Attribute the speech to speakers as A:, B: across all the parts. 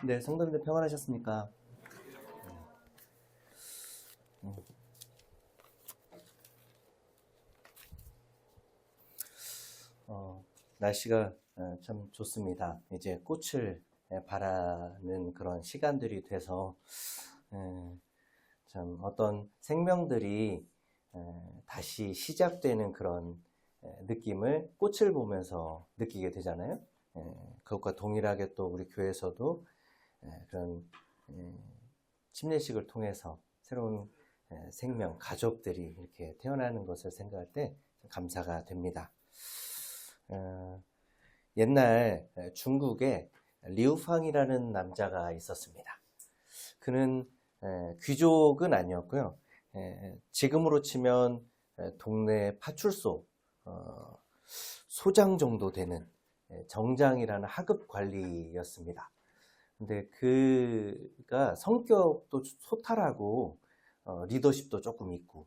A: 네, 성도님들 평안하셨습니까? 날씨가 참 좋습니다. 이제 꽃을 바라는 그런 시간들이 돼서 참 어떤 생명들이 다시 시작되는 그런 느낌을 꽃을 보면서 느끼게 되잖아요. 그것과 동일하게 또 우리 교회에서도 그런 침례식을 통해서 새로운 생명, 가족들이 이렇게 태어나는 것을 생각할 때 감사가 됩니다. 옛날 중국에 리우팡이라는 남자가 있었습니다. 그는 귀족은 아니었고요. 지금으로 치면 동네 파출소 소장 정도 되는 정장이라는 하급 관리였습니다. 근데 그가 성격도 소탈하고 리더십도 조금 있고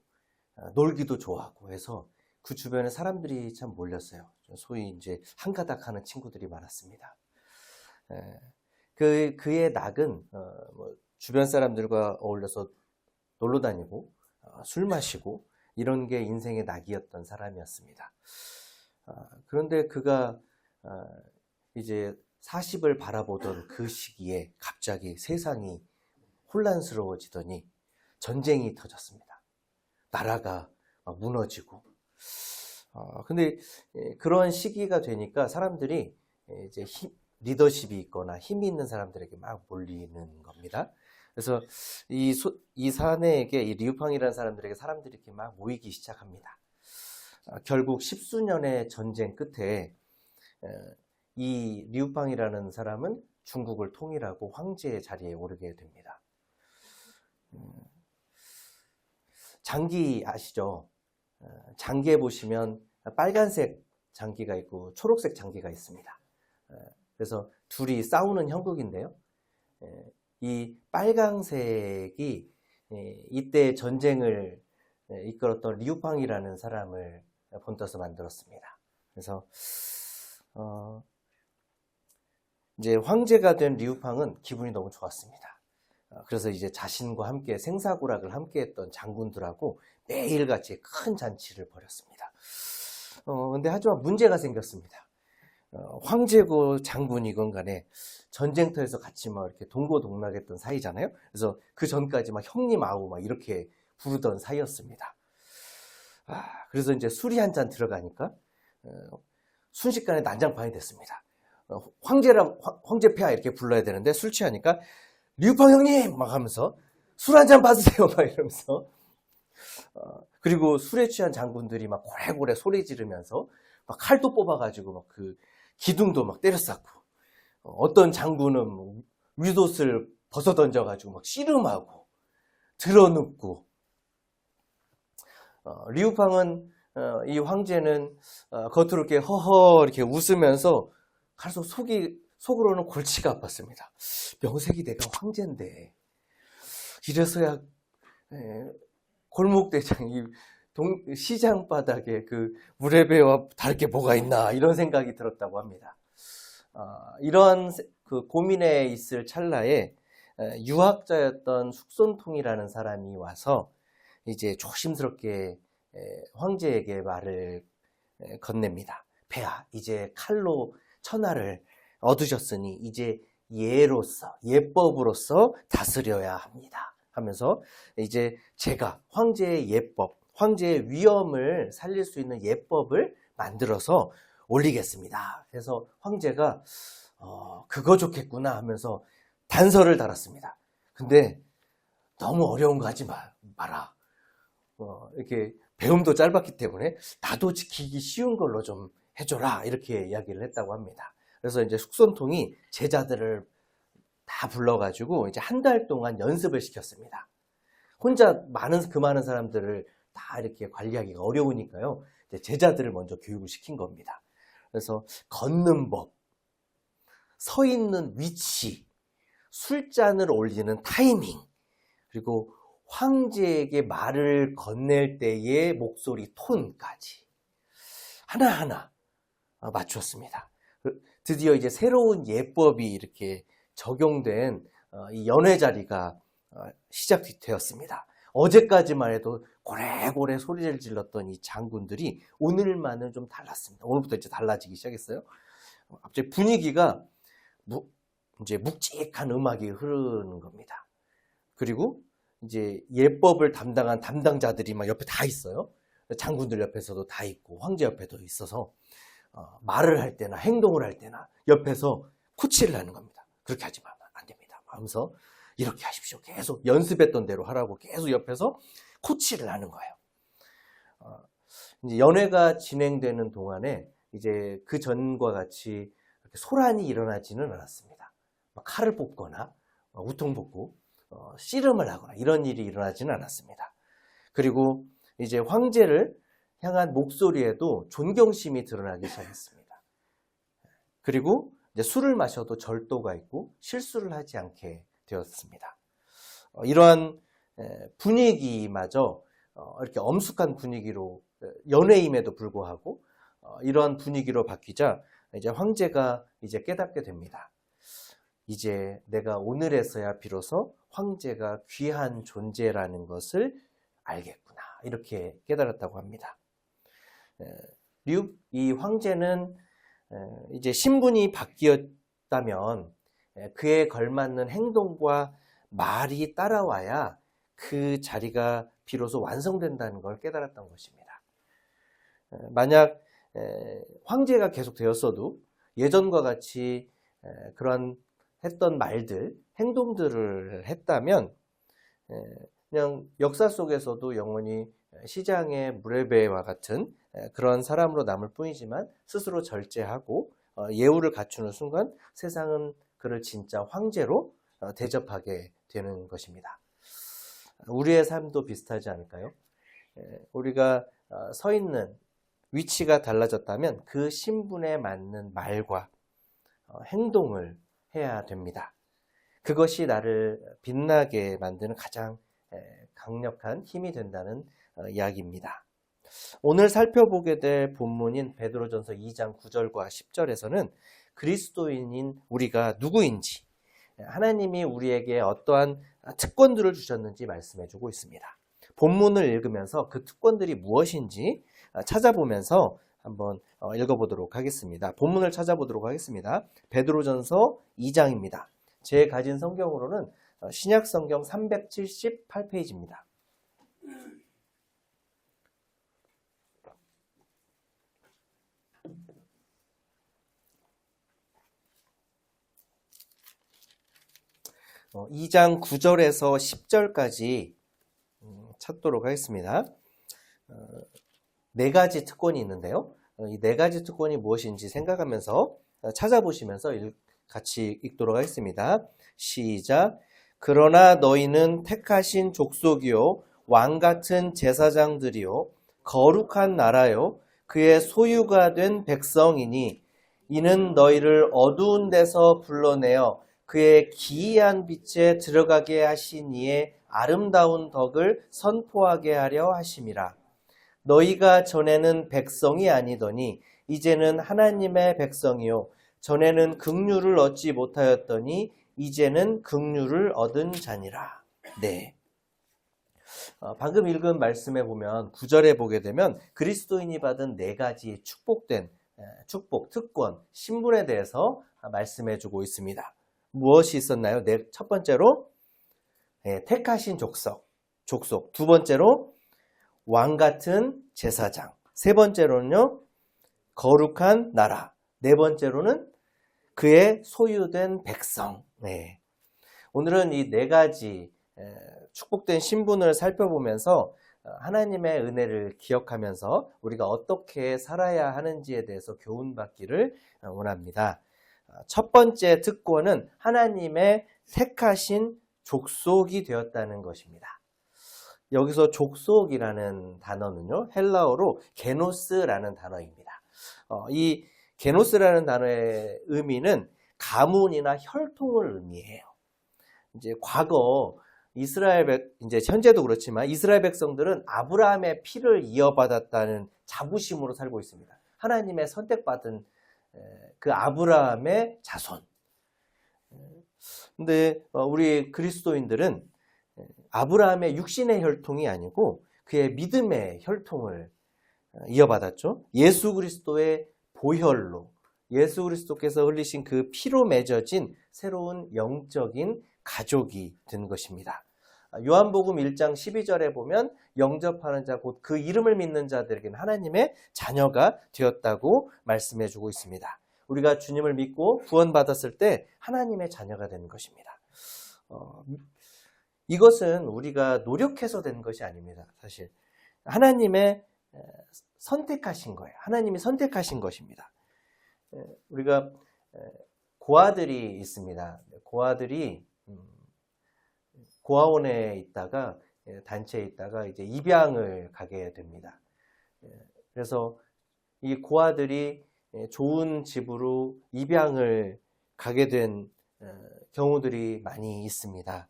A: 놀기도 좋아하고 해서 그 주변에 사람들이 참 몰렸어요. 소위 이제 한가닥 하는 친구들이 많았습니다. 그의 낙은 주변 사람들과 어울려서 놀러 다니고 술 마시고 이런 게 인생의 낙이었던 사람이었습니다. 그런데 그가 이제 40을 바라보던 그 시기에 갑자기 세상이 혼란스러워지더니 전쟁이 터졌습니다. 나라가 막 무너지고. 근데 그런 시기가 되니까 사람들이 이제 리더십이 있거나 힘이 있는 사람들에게 막 몰리는 겁니다. 그래서 이 사내에게 이 리우팡이라는 사람들에게 사람들이 이렇게 막 모이기 시작합니다. 결국 십수년의 전쟁 끝에 이 리우팡이라는 사람은 중국을 통일하고 황제의 자리에 오르게 됩니다. 장기 아시죠? 장기에 보시면 빨간색 장기가 있고 초록색 장기가 있습니다. 그래서 둘이 싸우는 형국인데요. 이 빨강색이 이때 전쟁을 이끌었던 리우팡이라는 사람을 본떠서 만들었습니다. 그래서 이제 황제가 된 리우팡은 기분이 너무 좋았습니다. 그래서 이제 자신과 함께 생사고락을 함께 했던 장군들하고 매일같이 큰 잔치를 벌였습니다. 근데 하지만 문제가 생겼습니다. 황제고 장군이건 간에 전쟁터에서 같이 막 이렇게 동고동락했던 사이잖아요. 그래서 그 전까지 막 형님 아우 막 이렇게 부르던 사이였습니다. 그래서 이제 술이 한 잔 들어가니까 순식간에 난장판이 됐습니다. 황제 폐하 이렇게 불러야 되는데 술 취하니까 리우팡 형님 막 하면서 술 한 잔 받으세요 막 이러면서 그리고 술에 취한 장군들이 막 고래고래 소리 지르면서 막 칼도 뽑아가지고 막 그 기둥도 막 때려쌌고 어떤 장군은 윗옷을 벗어 던져가지고 막 씨름하고 드러눕고 리우팡은 이 황제는 겉으로 이렇게 허허 이렇게 웃으면서 갈수록 속으로는 골치가 아팠습니다. 명색이 내가 황제인데 이래서야 골목대장이 시장 바닥에 그 물의 배와 다를 게 뭐가 있나 이런 생각이 들었다고 합니다. 이런 그 고민에 있을 찰나에 유학자였던 숙손통이라는 사람이 와서 이제 조심스럽게 황제에게 말을 건넵니다. 폐하, 이제 칼로 천하를 얻으셨으니 이제 예로서 예법으로서 다스려야 합니다. 하면서 이제 제가 황제의 예법, 황제의 위엄을 살릴 수 있는 예법을 만들어서 올리겠습니다. 그래서 황제가 그거 좋겠구나 하면서 단서를 달았습니다. 근데 너무 어려운 거 하지 마라. 이렇게 배움도 짧았기 때문에 나도 지키기 쉬운 걸로 좀 해줘라 이렇게 이야기를 했다고 합니다. 그래서 이제 숙손통이 제자들을 다 불러가지고 이제 한 달 동안 연습을 시켰습니다. 혼자 그 많은 사람들을 다 이렇게 관리하기가 어려우니까요. 이제 제자들을 먼저 교육을 시킨 겁니다. 그래서 걷는 법, 서 있는 위치, 술잔을 올리는 타이밍, 그리고 황제에게 말을 건넬 때의 목소리 톤까지 하나하나 맞추었습니다. 드디어 이제 새로운 예법이 이렇게 적용된 이 연회 자리가 시작되었습니다. 어제까지만 해도 고래고래 소리를 질렀던 이 장군들이 오늘만은 좀 달랐습니다. 오늘부터 이제 달라지기 시작했어요. 갑자기 분위기가 이제 묵직한 음악이 흐르는 겁니다. 그리고 이제 예법을 담당한 담당자들이 막 옆에 다 있어요. 장군들 옆에서도 다 있고 황제 옆에도 있어서 말을 할 때나 행동을 할 때나 옆에서 코치를 하는 겁니다. 그렇게 하지 마면 안 됩니다. 하면서 이렇게 하십시오. 계속 연습했던 대로 하라고 계속 옆에서 코치를 하는 거예요. 이제 연회가 진행되는 동안에 이제 그 전과 같이 소란이 일어나지는 않았습니다. 칼을 뽑거나 우통 뽑고 씨름을 하거나 이런 일이 일어나지는 않았습니다. 그리고 이제 황제를 향한 목소리에도 존경심이 드러나기 시작했습니다. 그리고 이제 술을 마셔도 절도가 있고 실수를 하지 않게 되었습니다. 이러한 분위기마저 이렇게 엄숙한 분위기로 연회임에도 불구하고 이러한 분위기로 바뀌자 이제 황제가 이제 깨닫게 됩니다. 이제 내가 오늘에서야 비로소 황제가 귀한 존재라는 것을 알겠구나. 이렇게 깨달았다고 합니다. 이 황제는 이제 신분이 바뀌었다면 그에 걸맞는 행동과 말이 따라와야 그 자리가 비로소 완성된다는 걸 깨달았던 것입니다. 만약 황제가 계속 되었어도 예전과 같이 그런 했던 말들, 행동들을 했다면 그냥 역사 속에서도 영원히 시장의 무레베와 같은 그런 사람으로 남을 뿐이지만 스스로 절제하고 예우를 갖추는 순간 세상은 그를 진짜 황제로 대접하게 되는 것입니다. 우리의 삶도 비슷하지 않을까요? 우리가 서 있는 위치가 달라졌다면 그 신분에 맞는 말과 행동을 해야 됩니다. 그것이 나를 빛나게 만드는 가장 강력한 힘이 된다는 이야기입니다. 오늘 살펴보게 될 본문인 베드로전서 2장 9절과 10절에서는 그리스도인인 우리가 누구인지, 하나님이 우리에게 어떠한 특권들을 주셨는지 말씀해주고 있습니다. 본문을 읽으면서 그 특권들이 무엇인지 찾아보면서 한번 읽어보도록 하겠습니다. 본문을 찾아보도록 하겠습니다. 베드로전서 2장입니다. 제 가진 성경으로는 신약성경 378페이지입니다. 어, 2장 9절에서 10절까지 찾도록 하겠습니다. 네 가지 특권이 있는데요. 이 네 가지 특권이 무엇인지 생각하면서 찾아보시면서 같이 읽도록 하겠습니다. 시작. 그러나 너희는 택하신 족속이요 왕같은 제사장들이요 거룩한 나라요 그의 소유가 된 백성이니 이는 너희를 어두운 데서 불러내어 그의 기이한 빛에 들어가게 하신 이의 아름다운 덕을 선포하게 하려 하심이라. 너희가 전에는 백성이 아니더니 이제는 하나님의 백성이요 전에는 긍휼을 얻지 못하였더니 이제는 긍휼을 얻은 자니라. 네. 방금 읽은 말씀에 보면 9절에 보게 되면 그리스도인이 받은 네 가지 축복된 축복, 특권, 신분에 대해서 말씀해주고 있습니다. 무엇이 있었나요? 첫 번째로 택하신 족속. 두 번째로 왕같은 제사장. 세 번째로는요, 거룩한 나라. 네 번째로는 그의 소유된 백성. 네. 오늘은 이 네 가지 축복된 신분을 살펴보면서 하나님의 은혜를 기억하면서 우리가 어떻게 살아야 하는지에 대해서 교훈받기를 원합니다. 첫 번째 특권은 하나님의 택하신 족속이 되었다는 것입니다. 여기서 족속이라는 단어는요, 헬라어로 게노스라는 단어입니다. 이 게노스라는 단어의 의미는 가문이나 혈통을 의미해요. 이제 과거 이제 현재도 그렇지만 이스라엘 백성들은 아브라함의 피를 이어받았다는 자부심으로 살고 있습니다. 하나님의 선택받은 그 아브라함의 자손. 근데 우리 그리스도인들은 아브라함의 육신의 혈통이 아니고 그의 믿음의 혈통을 이어받았죠. 예수 그리스도의 보혈로, 예수 그리스도께서 흘리신 그 피로 맺어진 새로운 영적인 가족이 된 것입니다. 요한복음 1장 12절에 보면 영접하는 자 곧 그 이름을 믿는 자들에게는 하나님의 자녀가 되었다고 말씀해 주고 있습니다. 우리가 주님을 믿고 구원받았을 때 하나님의 자녀가 되는 것입니다. 이것은 우리가 노력해서 된 것이 아닙니다. 사실 하나님의 선택하신 거예요. 하나님이 선택하신 것입니다. 우리가 고아들이 있습니다. 고아들이 고아원에 있다가 단체에 있다가 이제 입양을 가게 됩니다. 그래서 이 고아들이 좋은 집으로 입양을 가게 된 경우들이 많이 있습니다.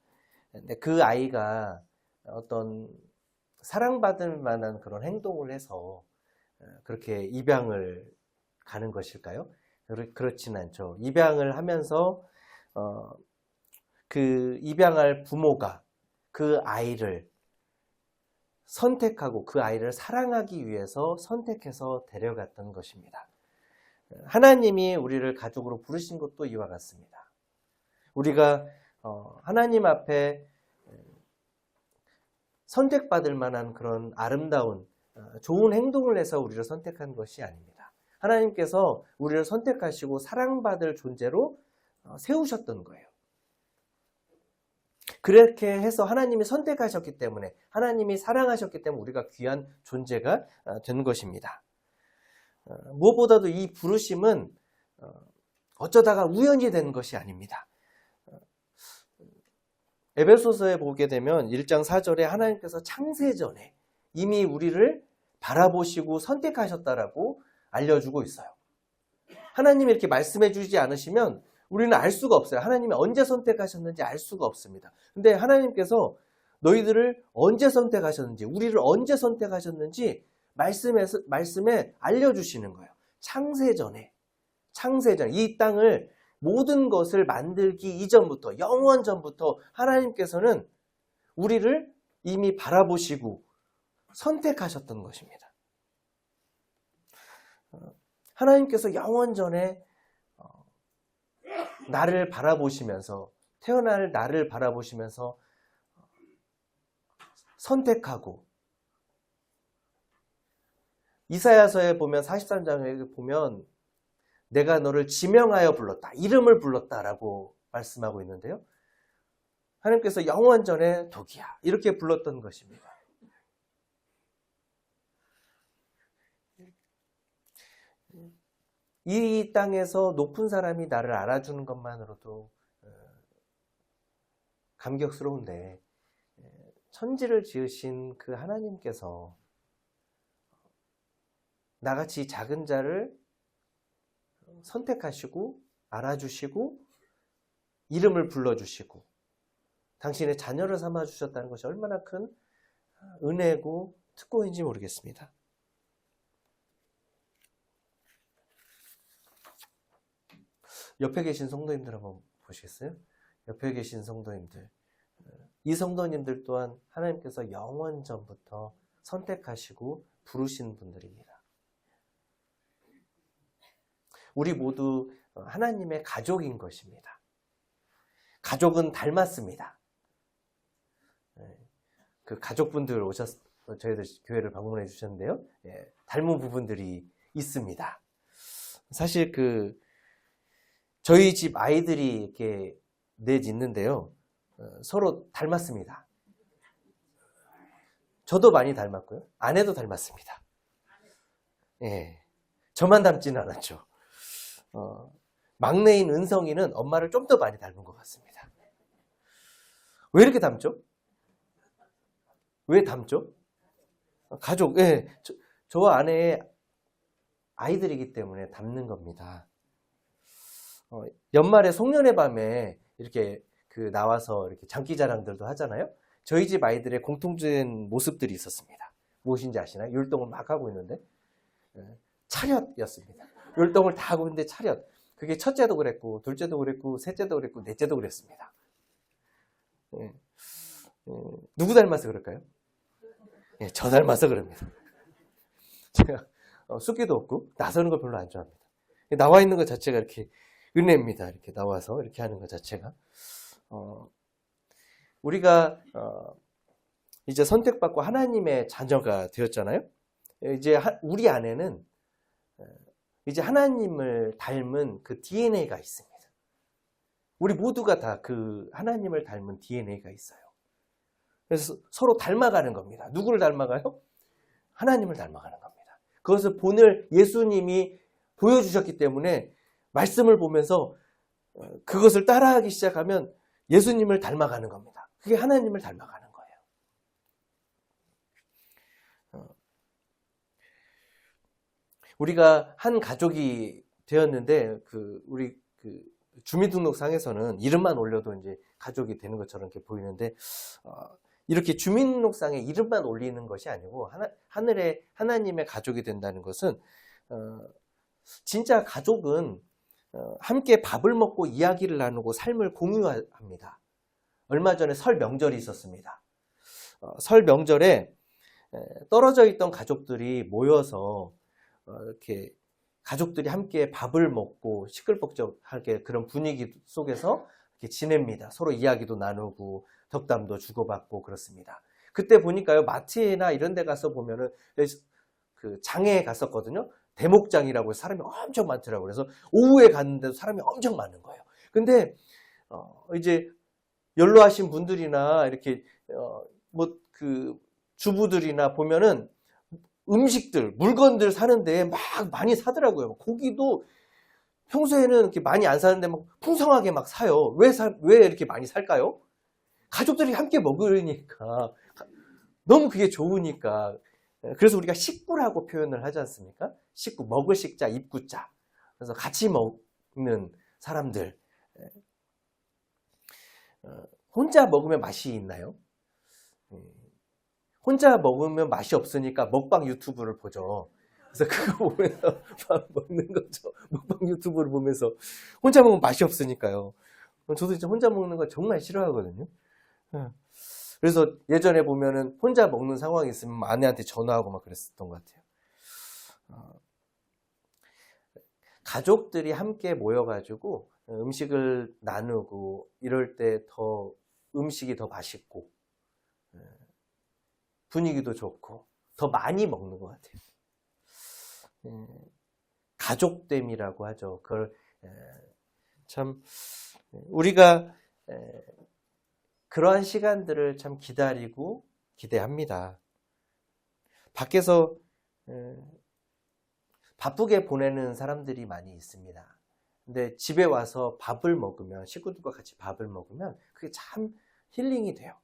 A: 근데 그 아이가 어떤 사랑받을 만한 그런 행동을 해서 그렇게 입양을 가는 것일까요? 그렇진 않죠. 입양을 하면서 그 입양할 부모가 그 아이를 선택하고 그 아이를 사랑하기 위해서 선택해서 데려갔던 것입니다. 하나님이 우리를 가족으로 부르신 것도 이와 같습니다. 우리가 하나님 앞에 선택받을 만한 그런 아름다운 좋은 행동을 해서 우리를 선택한 것이 아닙니다. 하나님께서 우리를 선택하시고 사랑받을 존재로 세우셨던 거예요. 그렇게 해서 하나님이 선택하셨기 때문에, 하나님이 사랑하셨기 때문에 우리가 귀한 존재가 된 것입니다. 무엇보다도 이 부르심은 어쩌다가 우연히 된 것이 아닙니다. 에베소서에 보게 되면 1장 4절에 하나님께서 창세전에 이미 우리를 바라보시고 선택하셨다라고 알려주고 있어요. 하나님이 이렇게 말씀해 주지 않으시면 우리는 알 수가 없어요. 하나님이 언제 선택하셨는지 알 수가 없습니다. 근데 하나님께서 너희들을 언제 선택하셨는지, 우리를 언제 선택하셨는지 말씀에 알려주시는 거예요. 창세전에 이 땅을 모든 것을 만들기 이전부터, 영원 전부터 하나님께서는 우리를 이미 바라보시고 선택하셨던 것입니다. 하나님께서 영원 전에 나를 바라보시면서, 태어날 나를 바라보시면서 선택하고, 이사야서에 보면 43장에 보면 내가 너를 지명하여 불렀다, 이름을 불렀다라고 말씀하고 있는데요. 하나님께서 영원 전에 독이야 이렇게 불렀던 것입니다. 이 땅에서 높은 사람이 나를 알아주는 것만으로도 감격스러운데, 천지를 지으신 그 하나님께서 나같이 작은 자를 선택하시고 알아주시고 이름을 불러주시고 당신의 자녀를 삼아주셨다는 것이 얼마나 큰 은혜고 특권인지 모르겠습니다. 옆에 계신 성도님들 한번 보시겠어요? 옆에 계신 성도님들, 이 성도님들 또한 하나님께서 영원 전부터 선택하시고 부르신 분들입니다. 우리 모두 하나님의 가족인 것입니다. 가족은 닮았습니다. 그 가족분들 저희들 교회를 방문해 주셨는데요. 닮은 부분들이 있습니다. 사실 저희 집 아이들이 이렇게 넷 있는데요. 서로 닮았습니다. 저도 많이 닮았고요. 아내도 닮았습니다. 저만 닮지는 않았죠. 막내인 은성이는 엄마를 좀 더 많이 닮은 것 같습니다. 왜 이렇게 닮죠? 왜 닮죠? 가족, 저와 아내의 아이들이기 때문에 닮는 겁니다. 연말에 송년회 밤에 이렇게 나와서 이렇게 장기자랑들도 하잖아요. 저희 집 아이들의 공통된 모습들이 있었습니다. 무엇인지 아시나요? 율동을 막 하고 있는데 차렷이었습니다. 율동을 다 하고 있는데 차렷. 그게 첫째도 그랬고, 둘째도 그랬고, 셋째도 그랬고, 넷째도 그랬습니다. 예. 누구 닮아서 그럴까요? 예, 저 닮아서 그럽니다. 제가 숫기도 없고 나서는 걸 별로 안 좋아합니다. 나와 있는 것 자체가 이렇게 은혜입니다. 이렇게 나와서 이렇게 하는 것 자체가. 우리가 이제 선택받고 하나님의 자녀가 되었잖아요. 이제 우리 안에는 이제 하나님을 닮은 그 DNA가 있습니다. 우리 모두가 다 그 하나님을 닮은 DNA가 있어요. 그래서 서로 닮아가는 겁니다. 누구를 닮아가요? 하나님을 닮아가는 겁니다. 그것을 본을 예수님이 보여주셨기 때문에 말씀을 보면서 그것을 따라하기 시작하면 예수님을 닮아가는 겁니다. 그게 하나님을 닮아가는 거예요. 우리가 한 가족이 되었는데 우리 주민등록상에서는 이름만 올려도 이제 가족이 되는 것처럼 이렇게 보이는데 이렇게 주민등록상에 이름만 올리는 것이 아니고 하늘에 하나님의 가족이 된다는 것은 진짜 가족은 함께 밥을 먹고 이야기를 나누고 삶을 공유합니다. 얼마 전에 설 명절이 있었습니다. 설 명절에 떨어져 있던 가족들이 모여서 이렇게 가족들이 함께 밥을 먹고 시끌벅적하게 그런 분위기 속에서 이렇게 지냅니다. 서로 이야기도 나누고 덕담도 주고받고 그렇습니다. 그때 보니까요, 마트나 이런 데 가서 보면은 그 장에 갔었거든요. 대목장이라고 해서 사람이 엄청 많더라고요. 그래서 오후에 갔는데도 사람이 엄청 많은 거예요. 근데 이제 연로하신 분들이나 이렇게 주부들이나 보면은 음식들, 물건들 사는데 막 많이 사더라고요. 고기도 평소에는 이렇게 많이 안 사는데 막 풍성하게 막 사요. 왜 이렇게 많이 살까요? 가족들이 함께 먹으니까. 너무 그게 좋으니까. 그래서 우리가 식구라고 표현을 하지 않습니까? 식구, 먹을 식자, 입구자. 그래서 같이 먹는 사람들. 혼자 먹으면 맛이 있나요? 혼자 먹으면 맛이 없으니까 먹방 유튜브를 보죠. 그래서 그거 보면서 먹는 거죠. 먹방 유튜브를 보면서. 혼자 먹으면 맛이 없으니까요. 저도 진짜 혼자 먹는 거 정말 싫어하거든요. 그래서 예전에 보면은 혼자 먹는 상황이 있으면 아내한테 전화하고 막 그랬었던 것 같아요. 가족들이 함께 모여가지고 음식을 나누고 이럴 때 더 음식이 더 맛있고 분위기도 좋고 더 많이 먹는 것 같아요. 가족됨이라고 하죠. 그걸 참 우리가 그러한 시간들을 참 기다리고 기대합니다. 밖에서 바쁘게 보내는 사람들이 많이 있습니다. 근데 집에 와서 밥을 먹으면, 식구들과 같이 밥을 먹으면 그게 참 힐링이 돼요.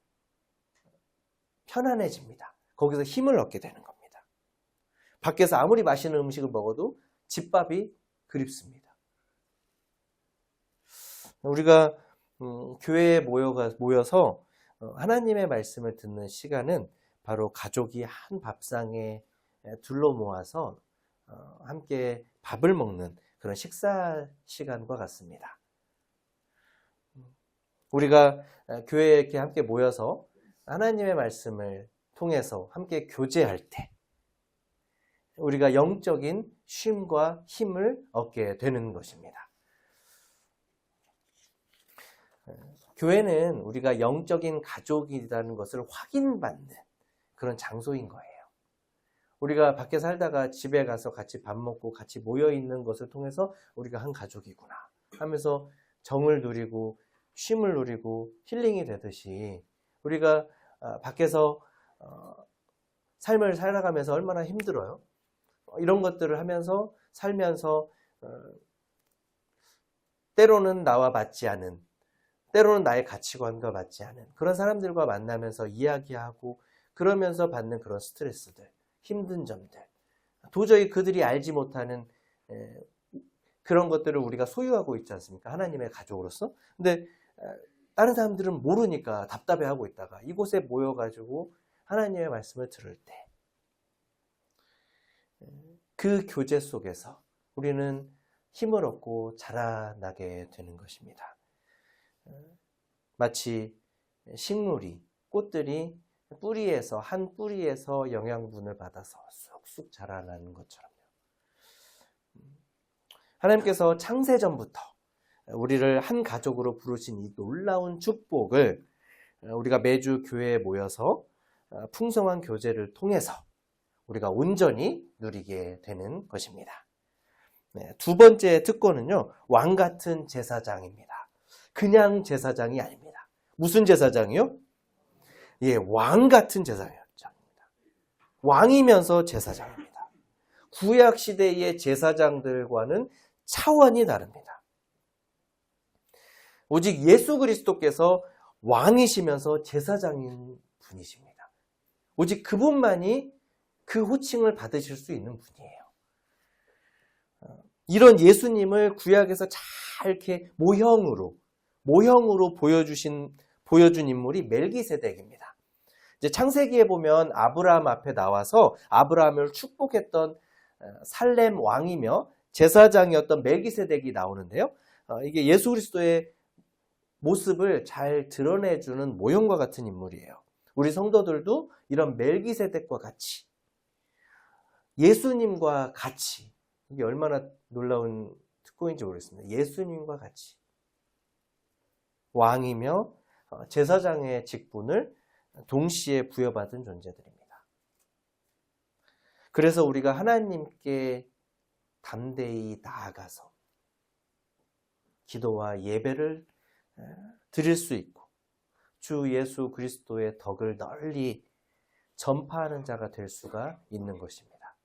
A: 편안해집니다. 거기서 힘을 얻게 되는 겁니다. 밖에서 아무리 맛있는 음식을 먹어도 집밥이 그립습니다. 우리가 교회에 모여서 하나님의 말씀을 듣는 시간은 바로 가족이 한 밥상에 둘러 모아서 함께 밥을 먹는 그런 식사 시간과 같습니다. 우리가 교회에 이렇게 함께 모여서 하나님의 말씀을 통해서 함께 교제할 때 우리가 영적인 쉼과 힘을 얻게 되는 것입니다. 교회는 우리가 영적인 가족이라는 것을 확인받는 그런 장소인 거예요. 우리가 밖에 살다가 집에 가서 같이 밥 먹고 같이 모여있는 것을 통해서 우리가 한 가족이구나 하면서 정을 누리고 쉼을 누리고 힐링이 되듯이 우리가 밖에서 삶을 살아가면서 얼마나 힘들어요. 이런 것들을 하면서 살면서 때로는 나와 맞지 않은, 때로는 나의 가치관과 맞지 않은 그런 사람들과 만나면서 이야기하고 그러면서 받는 그런 스트레스들, 힘든 점들, 도저히 그들이 알지 못하는 그런 것들을 우리가 소유하고 있지 않습니까? 하나님의 가족으로서. 근데 다른 사람들은 모르니까 답답해하고 있다가 이곳에 모여가지고 하나님의 말씀을 들을 때 그 교제 속에서 우리는 힘을 얻고 자라나게 되는 것입니다. 마치 식물이, 꽃들이 한 뿌리에서 영양분을 받아서 쑥쑥 자라나는 것처럼요. 하나님께서 창세전부터 우리를 한 가족으로 부르신 이 놀라운 축복을 우리가 매주 교회에 모여서 풍성한 교제를 통해서 우리가 온전히 누리게 되는 것입니다. 두 번째 특권은요, 왕 같은 제사장입니다. 그냥 제사장이 아닙니다. 무슨 제사장이요? 예, 왕 같은 제사장입니다. 왕이면서 제사장입니다. 구약 시대의 제사장들과는 차원이 다릅니다. 오직 예수 그리스도께서 왕이시면서 제사장인 분이십니다. 오직 그분만이 그 호칭을 받으실 수 있는 분이에요. 이런 예수님을 구약에서 잘 이렇게 모형으로 보여준 인물이 멜기세덱입니다. 이제 창세기에 보면 아브라함 앞에 나와서 아브라함을 축복했던 살렘 왕이며 제사장이었던 멜기세덱이 나오는데요. 이게 예수 그리스도의 모습을 잘 드러내주는 모형과 같은 인물이에요. 우리 성도들도 이런 멜기세덱과 같이, 예수님과 같이, 이게 얼마나 놀라운 특권인지 모르겠습니다. 예수님과 같이 왕이며 제사장의 직분을 동시에 부여받은 존재들입니다. 그래서 우리가 하나님께 담대히 나아가서 기도와 예배를 드릴 수 있고 주 예수 그리스도의 덕을 널리 전파하는 자가 될 수가 있는 것입니다.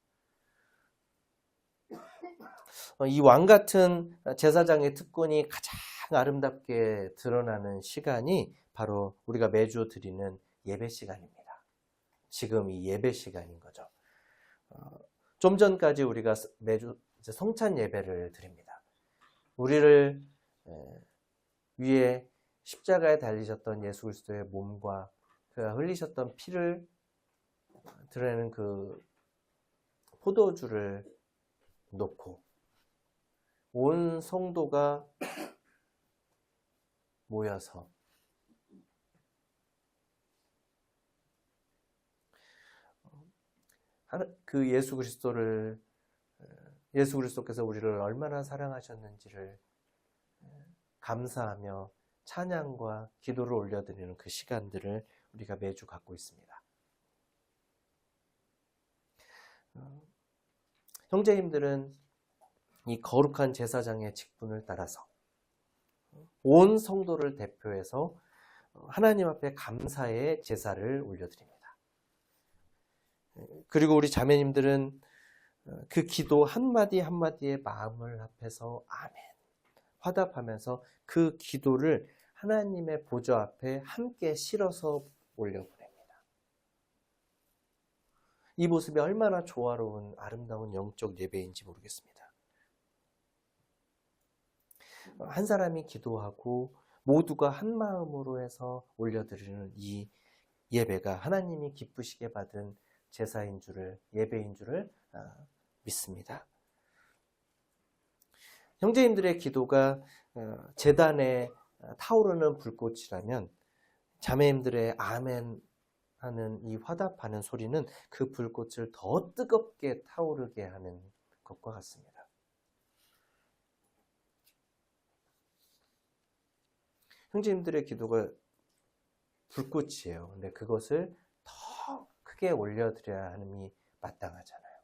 A: 이 왕 같은 제사장의 특권이 가장 아름답게 드러나는 시간이 바로 우리가 매주 드리는 예배 시간입니다. 지금 이 예배 시간인 거죠. 좀 전까지 우리가 매주 성찬 예배를 드립니다. 우리를 위에 십자가에 달리셨던 예수 그리스도의 몸과 그가 흘리셨던 피를 드러내는 그 포도주를 놓고 온 성도가 모여서 그 예수 그리스도께서 우리를 얼마나 사랑하셨는지를 감사하며 찬양과 기도를 올려드리는 그 시간들을 우리가 매주 갖고 있습니다. 형제님들은 이 거룩한 제사장의 직분을 따라서 온 성도를 대표해서 하나님 앞에 감사의 제사를 올려드립니다. 그리고 우리 자매님들은 그 기도 한마디 한마디에 마음을 합해서 아멘 화답하면서 그 기도를 하나님의 보좌 앞에 함께 실어서 올려보냅니다. 이 모습이 얼마나 조화로운 아름다운 영적 예배인지 모르겠습니다. 한 사람이 기도하고 모두가 한 마음으로 해서 올려드리는 이 예배가 하나님이 기쁘시게 받은 제사인 줄을, 예배인 줄을 믿습니다. 형제님들의 기도가 제단에 타오르는 불꽃이라면 자매님들의 아멘 하는 이 화답하는 소리는 그 불꽃을 더 뜨겁게 타오르게 하는 것과 같습니다. 형제님들의 기도가 불꽃이에요. 근데 그것을 더 크게 올려드려야 함이 마땅하잖아요.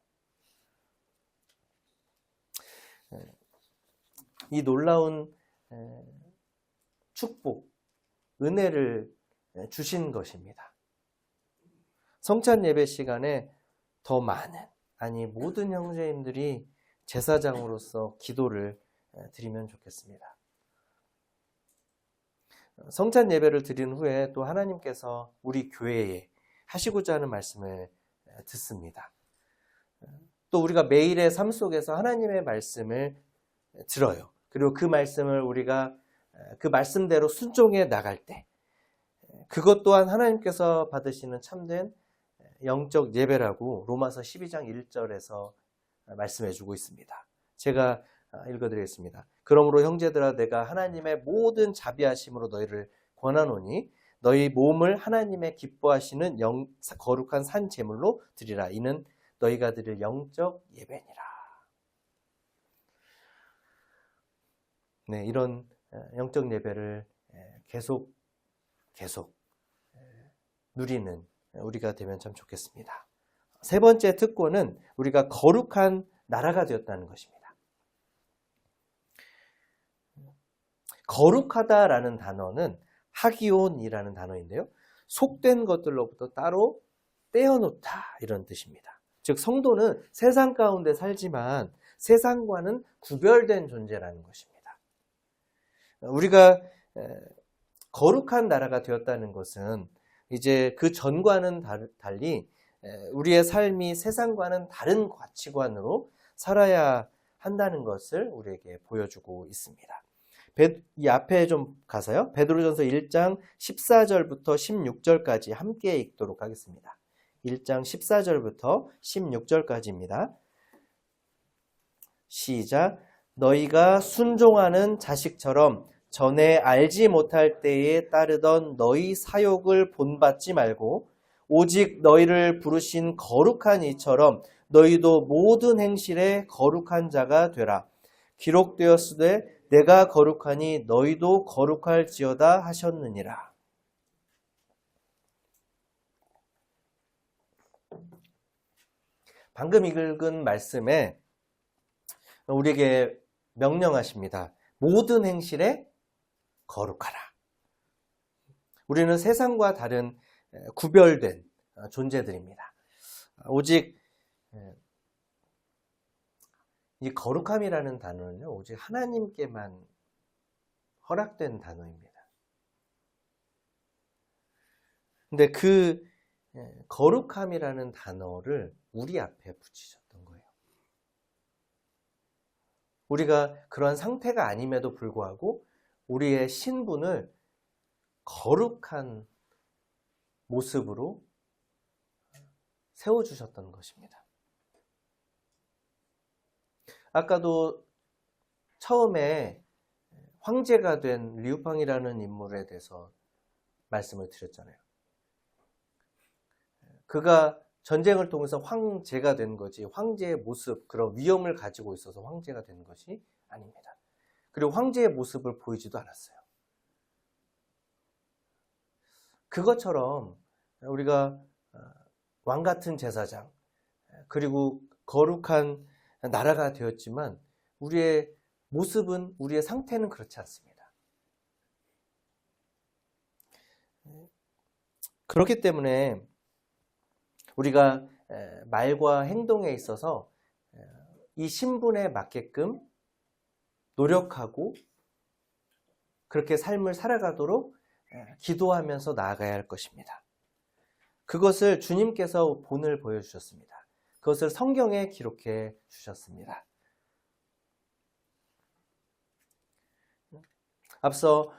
A: 이 놀라운 축복, 은혜를 주신 것입니다. 성찬 예배 시간에 더 많은, 아니 모든 형제님들이 제사장으로서 기도를 드리면 좋겠습니다. 성찬 예배를 드린 후에 또 하나님께서 우리 교회에 하시고자 하는 말씀을 듣습니다. 또 우리가 매일의 삶 속에서 하나님의 말씀을 들어요. 그리고 그 말씀을 우리가 그 말씀대로 순종해 나갈 때 그것 또한 하나님께서 받으시는 참된 영적 예배라고 로마서 12장 1절에서 말씀해 주고 있습니다. 제가 읽어드리겠습니다. 그러므로 형제들아 내가 하나님의 모든 자비하심으로 너희를 권하노니 너희 몸을 하나님의 기뻐하시는 거룩한 산 제물로 드리라. 이는 너희가 드릴 영적 예배니라. 네, 이런 영적 예배를 계속 누리는 우리가 되면 참 좋겠습니다. 세 번째 특권은 우리가 거룩한 나라가 되었다는 것입니다. 거룩하다라는 단어는 하기온이라는 단어인데요. 속된 것들로부터 따로 떼어놓다 이런 뜻입니다. 즉 성도는 세상 가운데 살지만 세상과는 구별된 존재라는 것입니다. 우리가 거룩한 나라가 되었다는 것은 이제 그 전과는 달리 우리의 삶이 세상과는 다른 가치관으로 살아야 한다는 것을 우리에게 보여주고 있습니다. 이 앞에 좀 가서요. 베드로전서 1장 14절부터 16절까지 함께 읽도록 하겠습니다. 1장 14절부터 16절까지입니다. 시작. 너희가 순종하는 자식처럼 전에 알지 못할 때에 따르던 너희 사욕을 본받지 말고 오직 너희를 부르신 거룩한 이처럼 너희도 모든 행실에 거룩한 자가 되라. 기록되었으되 내가 거룩하니 너희도 거룩할지어다 하셨느니라. 방금 읽은 말씀에 우리에게 명령하십니다. 모든 행실에 거룩하라. 우리는 세상과 다른 구별된 존재들입니다. 오직 이 거룩함이라는 단어는요, 오직 하나님께만 허락된 단어입니다. 근데 그 거룩함이라는 단어를 우리 앞에 붙이셨던 거예요. 우리가 그런 상태가 아님에도 불구하고 우리의 신분을 거룩한 모습으로 세워주셨던 것입니다. 아까도 처음에 황제가 된 류팡이라는 인물에 대해서 말씀을 드렸잖아요. 그가 전쟁을 통해서 황제가 된 거지 황제의 모습, 그런 위엄을 가지고 있어서 황제가 된 것이 아닙니다. 그리고 황제의 모습을 보이지도 않았어요. 그것처럼 우리가 왕 같은 제사장, 그리고 거룩한 나라가 되었지만 우리의 모습은, 우리의 상태는 그렇지 않습니다. 그렇기 때문에 우리가 말과 행동에 있어서 이 신분에 맞게끔 노력하고 그렇게 삶을 살아가도록 기도하면서 나아가야 할 것입니다. 그것을 주님께서 본을 보여주셨습니다. 그것을 성경에 기록해 주셨습니다. 앞서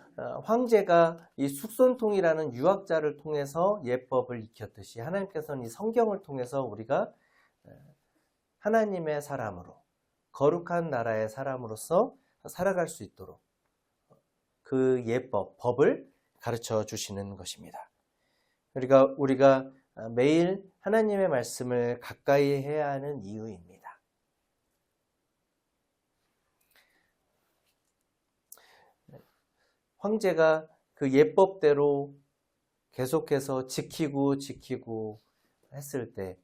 A: 황제가 이 숙손통이라는 유학자를 통해서 예법을 익혔듯이 하나님께서는 이 성경을 통해서 우리가 하나님의 사람으로, 거룩한 나라의 사람으로서 살아갈 수 있도록 그 예법, 법을 가르쳐 주시는 것입니다. 우리가 매일 하나님의 말씀을 가까이 해야 하는 이유입니다. 황제가 그 예법대로 계속해서 지키고 했을 때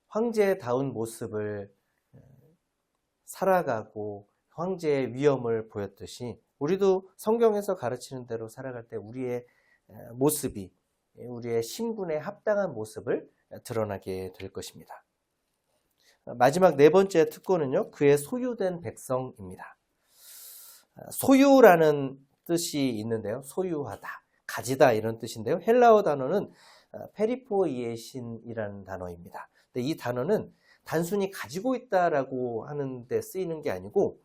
A: 황제다운 모습을 살아가고 황제의 위엄을 보였듯이 우리도 성경에서 가르치는 대로 살아갈 때 우리의 모습이, 우리의 신분에 합당한 모습을 드러나게 될 것입니다. 마지막 네 번째 특권은요, 그의 소유된 백성입니다. 소유라는 뜻이 있는데요, 소유하다, 가지다 이런 뜻인데요, 헬라어 단어는 페리포이에신이라는 단어입니다. 근데 이 단어는 단순히 가지고 있다라고 하는 데 쓰이는 게 아니고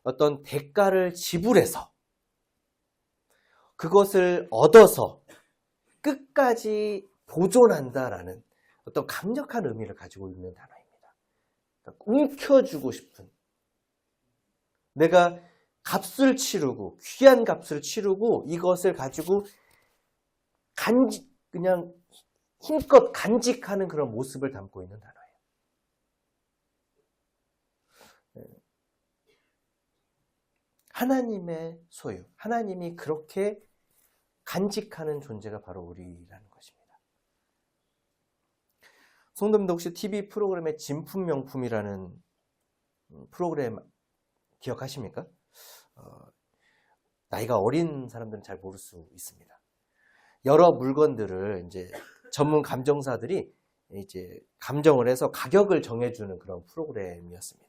A: 어떤 대가를 지불해서 그것을 얻어서 끝까지 보존한다라는 어떤 강력한 의미를 가지고 있는 단어입니다. 그러니까 움켜쥐고 싶은, 내가 값을 치르고 귀한 값을 치르고 이것을 가지고 그냥 힘껏 간직하는 그런 모습을 담고 있는 단어예요. 하나님의 소유, 하나님이 그렇게 간직하는 존재가 바로 우리라는 것입니다. 성도님들 혹시 TV 프로그램의 진품명품이라는 프로그램 기억하십니까? 나이가 어린 사람들은 잘 모를 수 있습니다. 여러 물건들을 이제 전문 감정사들이 이제 감정을 해서 가격을 정해주는 그런 프로그램이었습니다.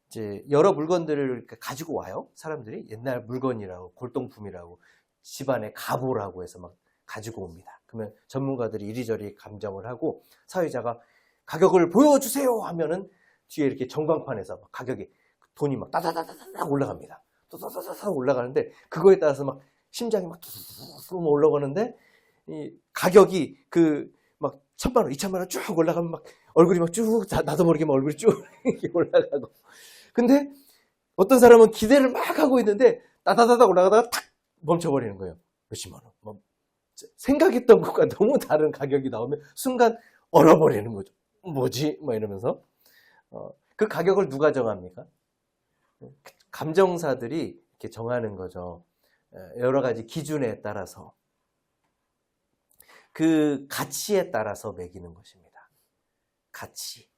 A: 이제 여러 물건들을 가지고 와요. 사람들이 옛날 물건이라고 골동품이라고 집안에 가보라고 해서 막 가지고 옵니다. 그러면 전문가들이 이리저리 감정을 하고 사회자가 가격을 보여주세요 하면은 뒤에 이렇게 전광판에서 막 가격이 돈이 막 따다다다닥 올라갑니다. 따다다다닥 올라가는데 그거에 따라서 막 심장이 막 뚝뚝 올라가는데 이 가격이 그 막 1,000만 원, 2,000만 원 쭉 올라가면 막 얼굴이 막 쭉 나도 모르게 막 얼굴이 쭉 올라가고 근데 어떤 사람은 기대를 막 하고 있는데 따다다닥 올라가다가 탁 멈춰버리는 거예요. 몇십만 원. 뭐 생각했던 것과 너무 다른 가격이 나오면 순간 얼어버리는 거죠. 뭐지? 막 이러면서 그 가격을 누가 정합니까? 감정사들이 이렇게 정하는 거죠. 여러 가지 기준에 따라서 그 가치에 따라서 매기는 것입니다. 가치.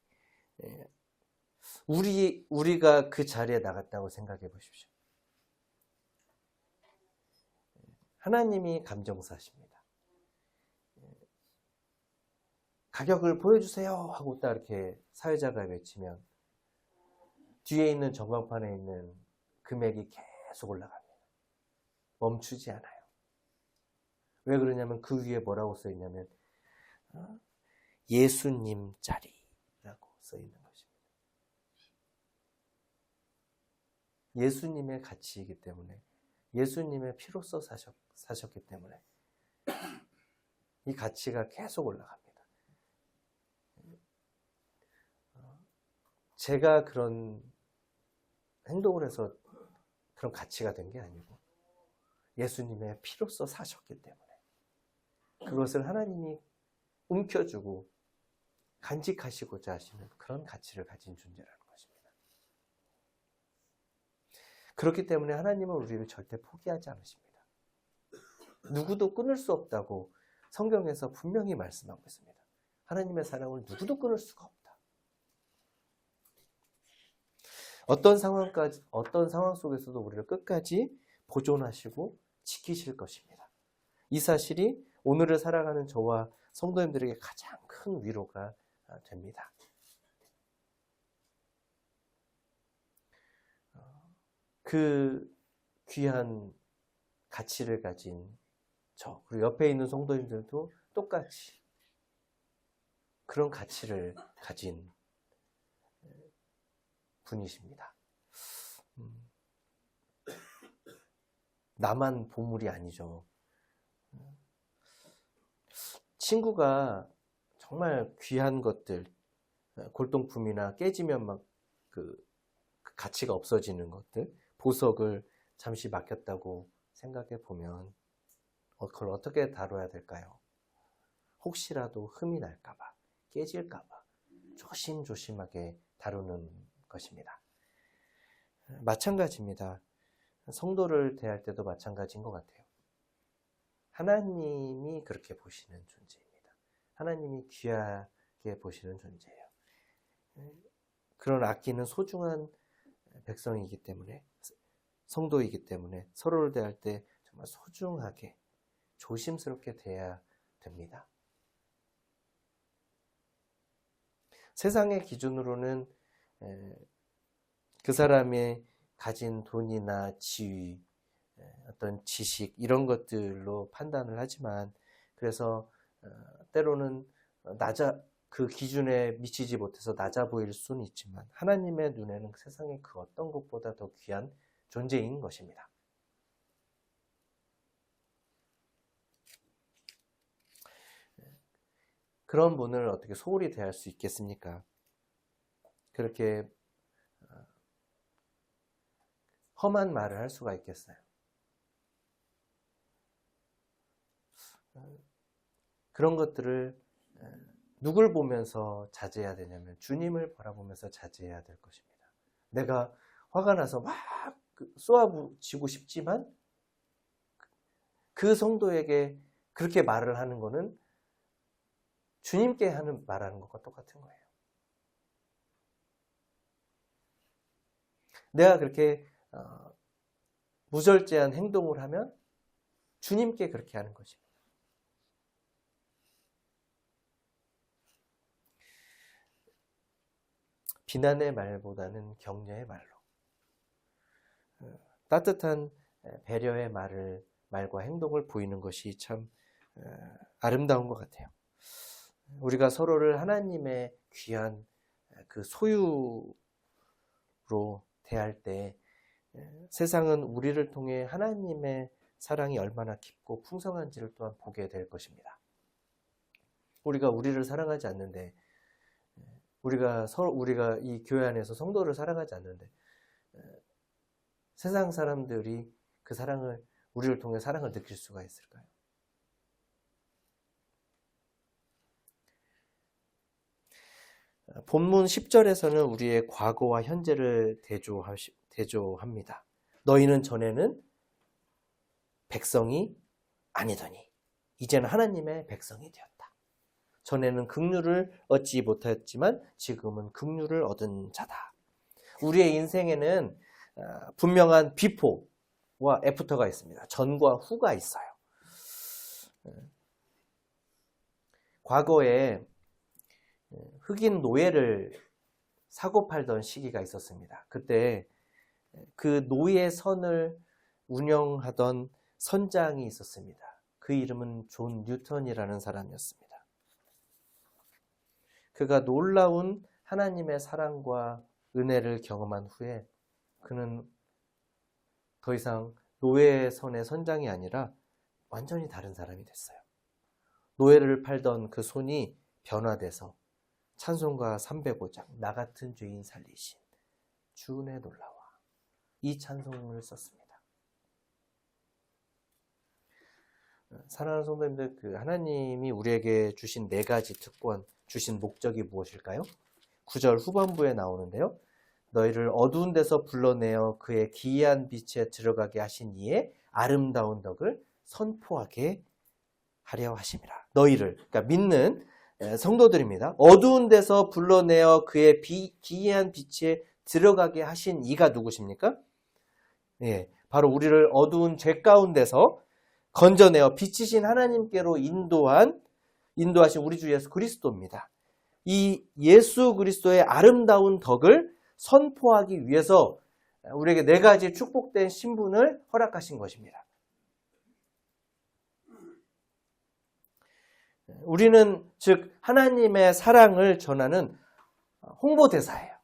A: 우리가 그 자리에 나갔다고 생각해 보십시오. 하나님이 감정사십니다. 가격을 보여주세요 하고 딱 이렇게 사회자가 외치면 뒤에 있는 전광판에 있는 금액이 계속 올라갑니다. 멈추지 않아요. 왜 그러냐면 그 위에 뭐라고 써 있냐면 예수님 짜리라고 써 있는 것입니다. 예수님의 가치이기 때문에 예수님의 피로써 사셨기 때문에 이 가치가 계속 올라갑니다. 제가 그런 행동을 해서 그런 가치가 된 게 아니고 예수님의 피로써 사셨기 때문에 그것을 하나님이 움켜주고 간직하시고자 하시는 그런 가치를 가진 존재라는 것입니다. 그렇기 때문에 하나님은 우리를 절대 포기하지 않으십니다. 누구도 끊을 수 없다고 성경에서 분명히 말씀하고 있습니다. 하나님의 사랑을 누구도 끊을 수가 없다. 어떤 상황 속에서도 우리를 끝까지 보존하시고 지키실 것입니다. 이 사실이 오늘을 살아가는 저와 성도님들에게 가장 큰 위로가 됩니다. 그 귀한 가치를 가진 저, 그리고 옆에 있는 성도님들도 똑같이 그런 가치를 가진 분이십니다. 나만 보물이 아니죠. 친구가 정말 귀한 것들, 골동품이나 깨지면 막 그 가치가 없어지는 것들, 보석을 잠시 맡겼다고 생각해 보면 그걸 어떻게 다뤄야 될까요? 혹시라도 흠이 날까봐, 깨질까봐 조심조심하게 다루는 것입니다. 마찬가지입니다. 성도를 대할 때도 마찬가지인 것 같아요. 하나님이 그렇게 보시는 존재입니다. 하나님이 귀하게 보시는 존재예요. 그런 악기는 소중한 백성이기 때문에, 성도이기 때문에 서로를 대할 때 정말 소중하게 조심스럽게 대해야 됩니다. 세상의 기준으로는 그 사람의 가진 돈이나 지위, 어떤 지식 이런 것들로 판단을 하지만 그래서 때로는 그 기준에 미치지 못해서 낮아 보일 수는 있지만 하나님의 눈에는 세상의 그 어떤 것보다 더 귀한 존재인 것입니다. 그런 분을 어떻게 소홀히 대할 수 있겠습니까? 그렇게 험한 말을 할 수가 있겠어요? 그런 것들을 누굴 보면서 자제해야 되냐면 주님을 바라보면서 자제해야 될 것입니다. 내가 화가 나서 막 쏘아붙이고 싶지만 그 성도에게 그렇게 말을 하는 거는 주님께 말하는 것과 똑같은 거예요. 내가 그렇게 무절제한 행동을 하면 주님께 그렇게 하는 것입니다. 비난의 말보다는 격려의 말로 따뜻한 배려의 말과 행동을 보이는 것이 참 아름다운 것 같아요. 우리가 서로를 하나님의 귀한 그 소유로 대할 때 세상은 우리를 통해 하나님의 사랑이 얼마나 깊고 풍성한지를 또한 보게 될 것입니다. 우리가 우리를 사랑하지 않는데 우리가 이 교회 안에서 성도를 사랑하지 않는데 세상 사람들이 그 사랑을 우리를 통해 사랑을 느낄 수가 있을까요? 본문 10절에서는 우리의 과거와 현재를 대조합니다. 너희는 전에는 백성이 아니더니 이제는 하나님의 백성이 되었다. 전에는 긍휼을 얻지 못했지만 지금은 긍휼을 얻은 자다. 우리의 인생에는 분명한 비포와 애프터가 있습니다. 전과 후가 있어요. 과거에 흑인 노예를 사고 팔던 시기가 있었습니다. 그때 그 노예선을 운영하던 선장이 있었습니다. 그 이름은 존 뉴턴이라는 사람이었습니다. 그가 놀라운 하나님의 사랑과 은혜를 경험한 후에 그는 더 이상 노예선의 선장이 아니라 완전히 다른 사람이 됐어요. 노예를 팔던 그 손이 변화돼서 찬송가 305장 나 같은 죄인 살리신 주 은혜 놀라와 이 찬송을 썼습니다. 사랑하는 성도님들, 그 하나님이 우리에게 주신 4가지 특권, 주신 목적이 무엇일까요? 9절 후반부에 나오는데요. 너희를 어두운 데서 불러내어 그의 기이한 빛에 들어가게 하신 이의 아름다운 덕을 선포하게 하려 하심이라. 너희를, 그러니까 믿는 성도들입니다. 어두운 데서 불러내어 그의 기이한 빛에 들어가게 하신 이가 누구십니까? 예, 바로 우리를 어두운 죄 가운데서 건져내어 빛이신 하나님께로 인도하신 우리 주 예수 그리스도입니다. 이 예수 그리스도의 아름다운 덕을 선포하기 위해서 우리에게 4가지 축복된 신분을 허락하신 것입니다. 우리는 즉 하나님의 사랑을 전하는 홍보대사예요.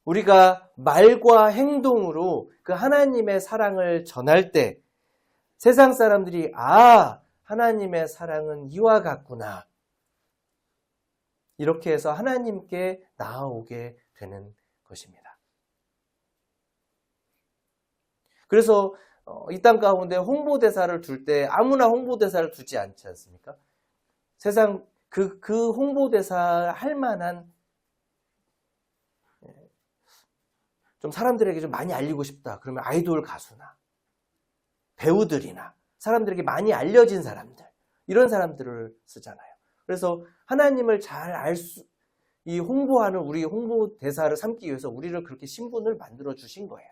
A: 우리가 말과 행동으로 그 하나님의 사랑을 전할 때 세상 사람들이 하나님의 사랑은 이와 같구나. 이렇게 해서 하나님께 나아오게 되는 것입니다. 그래서 이 땅 가운데 홍보대사를 둘 때 아무나 홍보대사를 두지 않지 않습니까? 세상 그 홍보대사 할 만한 좀 사람들에게 좀 많이 알리고 싶다. 그러면 아이돌 가수나 배우들이나 사람들에게 많이 알려진 사람들, 이런 사람들을 쓰잖아요. 그래서 하나님을 잘 이 홍보하는 우리 홍보대사를 삼기 위해서 우리를 그렇게 신분을 만들어 주신 거예요.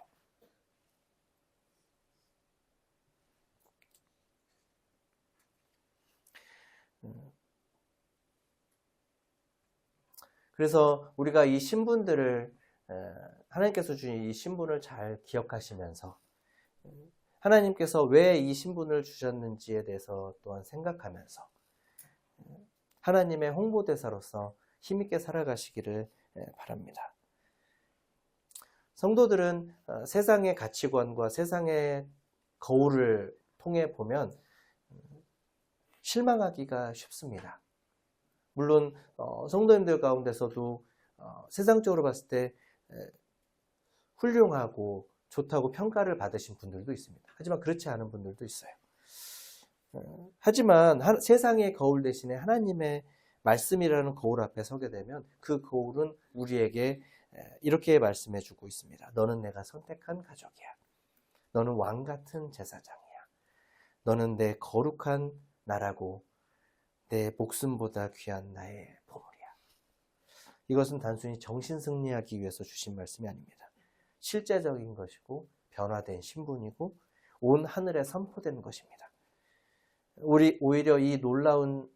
A: 그래서 우리가 이 신분들을 하나님께서 주신 이 신분을 잘 기억하시면서 하나님께서 왜 이 신분을 주셨는지에 대해서 또한 생각하면서 하나님의 홍보대사로서 힘있게 살아가시기를 바랍니다. 성도들은 세상의 가치관과 세상의 거울을 통해 보면 실망하기가 쉽습니다. 물론 성도님들 가운데서도 세상적으로 봤을 때 훌륭하고 좋다고 평가를 받으신 분들도 있습니다. 하지만 그렇지 않은 분들도 있어요. 하지만 세상의 거울 대신에 하나님의 말씀이라는 거울 앞에 서게 되면 그 거울은 우리에게 이렇게 말씀해 주고 있습니다. 너는 내가 선택한 가족이야. 너는 왕 같은 제사장이야. 너는 내 거룩한 나라고 내 목숨보다 귀한 나의 보물이야. 이것은 단순히 정신 승리하기 위해서 주신 말씀이 아닙니다. 실제적인 것이고 변화된 신분이고 온 하늘에 선포된 것입니다. 오히려 이 놀라운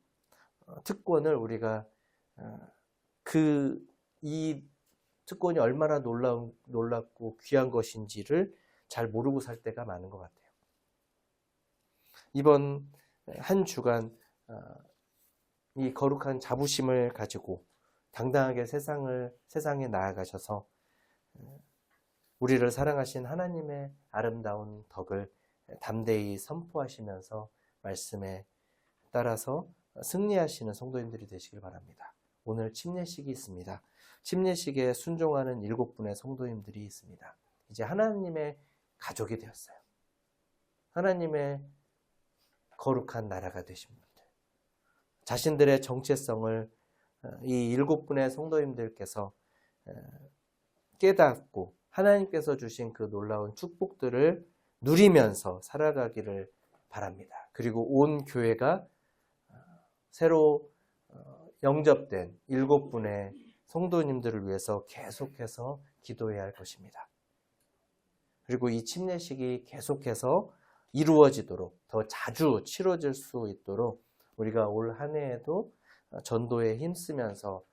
A: 특권을 우리가 이 특권이 얼마나 놀랍고 귀한 것인지를 잘 모르고 살 때가 많은 것 같아요. 이번 한 주간 이 거룩한 자부심을 가지고 당당하게 세상에 나아가셔서 우리를 사랑하신 하나님의 아름다운 덕을 담대히 선포하시면서 말씀에 따라서 승리하시는 성도님들이 되시길 바랍니다. 오늘 침례식이 있습니다. 침례식에 순종하는 7분의 성도님들이 있습니다. 이제 하나님의 가족이 되었어요. 하나님의 거룩한 나라가 되신 분들. 자신들의 정체성을 이 7분의 성도님들께서 깨닫고 하나님께서 주신 그 놀라운 축복들을 누리면서 살아가기를 바랍니다. 그리고 온 교회가 새로 영접된 7분의 성도님들을 위해서 계속해서 기도해야 할 것입니다. 그리고 이 침례식이 계속해서 이루어지도록 더 자주 치러질 수 있도록 우리가 올 한 해에도 전도에 힘쓰면서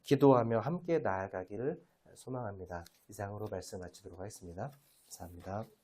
A: 기도하며 함께 나아가기를 소망합니다. 이상으로 말씀 마치도록 하겠습니다. 감사합니다.